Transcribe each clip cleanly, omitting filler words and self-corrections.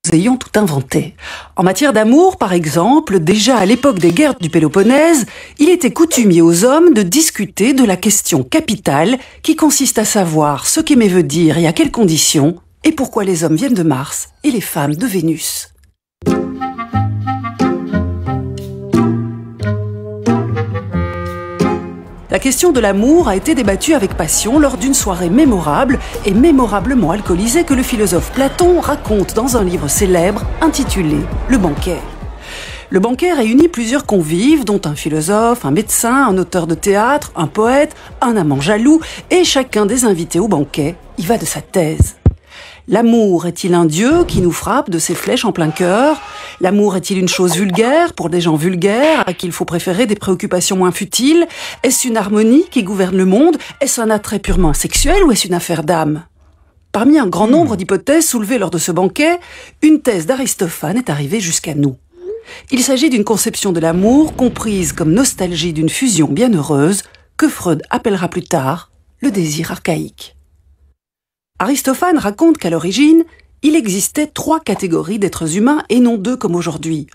ayons tout inventé. En matière d'amour, par exemple, déjà à l'époque des guerres du Péloponnèse, il était coutumier aux hommes de discuter de la question capitale qui consiste à savoir ce qu'aimer veut dire et à quelles conditions, et pourquoi les hommes viennent de Mars et les femmes de Vénus. La question de l'amour a été débattue avec passion lors d'une soirée mémorable et mémorablement alcoolisée que le philosophe Platon raconte dans un livre célèbre intitulé « Le banquet ». Le banquet réunit plusieurs convives, dont un philosophe, un médecin, un auteur de théâtre, un poète, un amant jaloux, et chacun des invités au banquet y va de sa thèse. L'amour est-il un dieu qui nous frappe de ses flèches en plein cœur? L'amour est-il une chose vulgaire pour des gens vulgaires à qui il faut préférer des préoccupations moins futiles? Est-ce une harmonie qui gouverne le monde? Est-ce un attrait purement sexuel ou est-ce une affaire d'âme? Parmi un grand nombre d'hypothèses soulevées lors de ce banquet, une thèse d'Aristophane est arrivée jusqu'à nous. Il s'agit d'une conception de l'amour comprise comme nostalgie d'une fusion bienheureuse que Freud appellera plus tard le désir archaïque. Aristophane raconte qu'à l'origine, il existait 3 catégories d'êtres humains et non 2 comme aujourd'hui.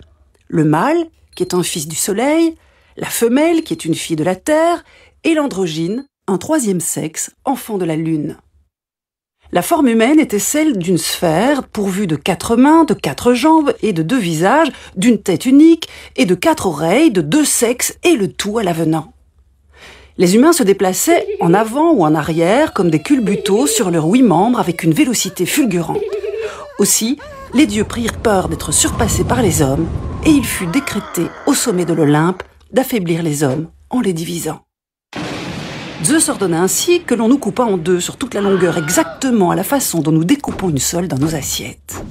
Le mâle, qui est un fils du soleil, la femelle, qui est une fille de la terre, et l'androgyne, un 3e sexe, enfant de la lune. La forme humaine était celle d'une sphère pourvue de 4 mains, de 4 jambes et de 2 visages, d'une tête unique et de 4 oreilles, de 2 sexes et le tout à l'avenant. Les humains se déplaçaient en avant ou en arrière comme des culbutos sur leurs 8 membres avec une vélocité fulgurante. Aussi, les dieux prirent peur d'être surpassés par les hommes et il fut décrété au sommet de l'Olympe d'affaiblir les hommes en les divisant. Zeus ordonna ainsi que l'on nous coupa en 2 sur toute la longueur exactement à la façon dont nous découpons une sole dans nos assiettes.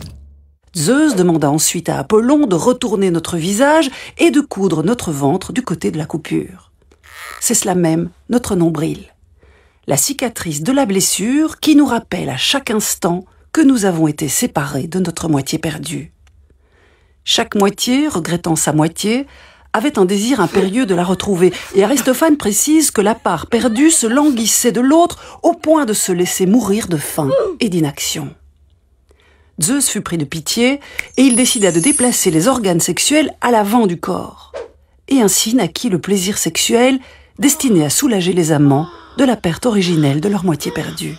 Zeus demanda ensuite à Apollon de retourner notre visage et de coudre notre ventre du côté de la coupure. C'est cela même, notre nombril. La cicatrice de la blessure qui nous rappelle à chaque instant que nous avons été séparés de notre moitié perdue. Chaque moitié, regrettant sa moitié, avait un désir impérieux de la retrouver, et Aristophane précise que la part perdue se languissait de l'autre au point de se laisser mourir de faim et d'inaction. Zeus fut pris de pitié, et il décida de déplacer les organes sexuels à l'avant du corps. Et ainsi naquit le plaisir sexuel destiné à soulager les amants de la perte originelle de leur moitié perdue.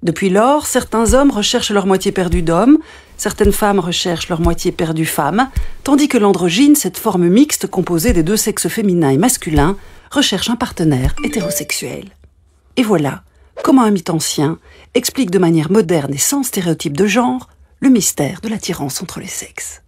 Depuis lors, certains hommes recherchent leur moitié perdue d'homme, certaines femmes recherchent leur moitié perdue femme, tandis que l'androgyne, cette forme mixte composée des 2 sexes féminins et masculins, recherche un partenaire hétérosexuel. Et voilà comment un mythe ancien explique de manière moderne et sans stéréotype de genre le mystère de l'attirance entre les sexes.